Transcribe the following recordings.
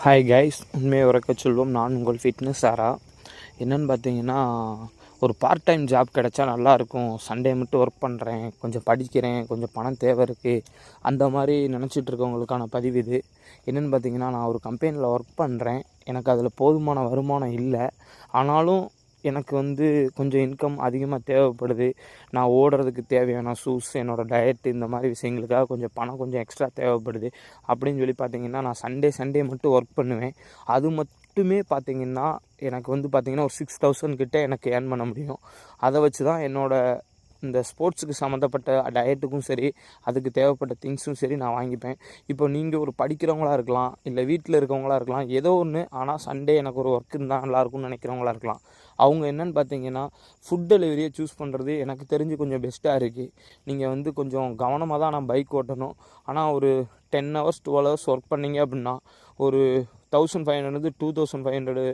Hi guys, உண்மையை உரைக்க சொல்வோம். நான் உங்கள் ஃபிட்னஸ் சாரா. என்னென்னு பார்த்தீங்கன்னா, ஒரு பார்ட் டைம் ஜாப் கிடச்சா நல்லாயிருக்கும். சண்டே மட்டும் ஒர்க் பண்ணுறேன், கொஞ்சம் படிக்கிறேன், கொஞ்சம் பணம் தேவை இருக்குது, அந்த மாதிரி நினச்சிட்டு இருக்கவங்களுக்கான பதிவு இது. என்னென்னு பார்த்தீங்கன்னா, நான் ஒரு கம்பெனியில் ஒர்க் பண்ணுறேன். எனக்கு அதில் போதுமான வருமானம் இல்லை. ஆனாலும் எனக்கு கொஞ்சம் இன்கம் அதிகமாக தேவைப்படுது. நான் ஓடுறதுக்கு தேவையான ஷூஸ், என்னோடய டயட்டு, இந்த மாதிரி விஷயங்களுக்காக கொஞ்சம் பணம் கொஞ்சம் எக்ஸ்ட்ரா தேவைப்படுது. அப்படின்னு சொல்லி பார்த்தீங்கன்னா, நான் சண்டே மட்டும் ஒர்க் பண்ணுவேன். அது மட்டுமே பார்த்தீங்கன்னா, எனக்கு பார்த்தீங்கன்னா ஒரு 6000 கிட்ட எனக்கு ஏர்ன் பண்ண முடியும். அதை வச்சு தான் என்னோடய இந்த ஸ்போர்ட்ஸுக்கு சம்மந்தப்பட்ட டயட்டுக்கும் சரி, அதுக்கு தேவைப்பட்ட திங்ஸும் சரி நான் வாங்கிப்பேன். இப்போ நீங்கள் ஒரு படிக்கிறவங்களா இருக்கலாம், இல்லை வீட்டில் இருக்கவங்களா இருக்கலாம், ஏதோ ஒன்று. ஆனால் சண்டே எனக்கு ஒரு ஒர்க் இருந்தால் நல்லாயிருக்கும்னு நினைக்கிறவங்களா இருக்கலாம். அவங்க என்னென்னு பார்த்தீங்கன்னா, ஃபுட் டெலிவரியை சூஸ் பண்ணுறது எனக்கு தெரிஞ்சு கொஞ்சம் பெஸ்ட்டாக இருக்குது. நீங்கள் கொஞ்சம் கவனமாக தான் நான் பைக் ஓட்டணும். ஆனால் ஒரு 10 hours 12 hours ஒர்க் பண்ணிங்க அப்படின்னா ஒரு 1500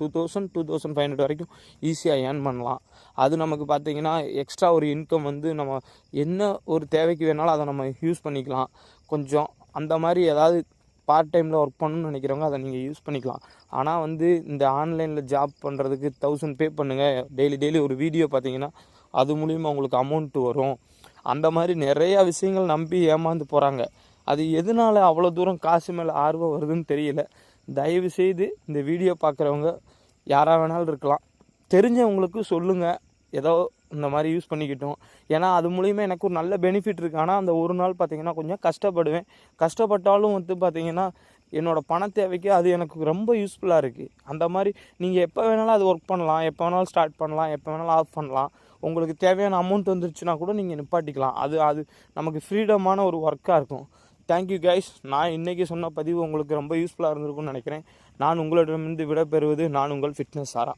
2500 வரைக்கும் ஈஸியாக ஏர்ன் பண்ணலாம். அது நமக்கு பார்த்தீங்கன்னா எக்ஸ்ட்ரா ஒரு இன்கம் நம்ம என்ன ஒரு தேவைக்கு வேணாலும் அதை நம்ம யூஸ் பண்ணிக்கலாம். கொஞ்சம் அந்த மாதிரி ஏதாவது பார்ட் டைமில் ஒர்க் பண்ணணும்னு நினைக்கிறவங்க அதை நீங்கள் யூஸ் பண்ணிக்கலாம். ஆனால் இந்த ஆன்லைனில் ஜாப் பண்ணுறதுக்கு 1000 பே பண்ணுங்கள், டெய்லி ஒரு வீடியோ பார்த்தீங்கன்னா அது மூலிமா உங்களுக்கு அமௌண்ட்டு வரும். அந்த மாதிரி நிறையா விஷயங்கள் நம்பி ஏமாந்து போகிறாங்க. அது எதனால் அவ்வளோ தூரம் காசு மேலே ஆர்வம் வருதுன்னு தெரியல. தயவு செய்து இந்த வீடியோ பார்க்குறவங்க யாராக வேணாலும் இருக்கலாம், தெரிஞ்சவங்களுக்கு சொல்லுங்கள், ஏதோ இந்த மாதிரி யூஸ் பண்ணிக்கிட்டோம். ஏன்னா அது மூலிமா எனக்கு ஒரு நல்ல பெனிஃபிட் இருக்குது. ஆனால் அந்த ஒரு நாள் பார்த்திங்கன்னா கொஞ்சம் கஷ்டப்படுவேன். கஷ்டப்பட்டாலும் பார்த்திங்கன்னா என்னோடய பண தேவைக்கு அது எனக்கு ரொம்ப யூஸ்ஃபுல்லாக இருக்குது. அந்த மாதிரி நீங்கள் எப்போ வேணாலும் அது ஒர்க் பண்ணலாம், எப்போ வேணாலும் ஸ்டார்ட் பண்ணலாம், எப்போ வேணாலும் ஆஃப் பண்ணலாம். உங்களுக்கு தேவையான அமௌண்ட் வந்துருச்சுன்னா கூட நீங்கள் நிப்பாட்டிக்கலாம். அது நமக்கு ஃப்ரீடமான ஒரு ஒர்க்காக இருக்கும். Thank you guys. நான் இன்றைக்கி சொன்ன பதிவு உங்களுக்கு ரொம்ப யூஸ்ஃபுல்லாக இருந்திருக்கும்னு நினைக்கிறேன். நான் உங்களிடமிருந்து விடைபெறுவது நான் உங்கள் ஃபிட்னஸ் சாரா.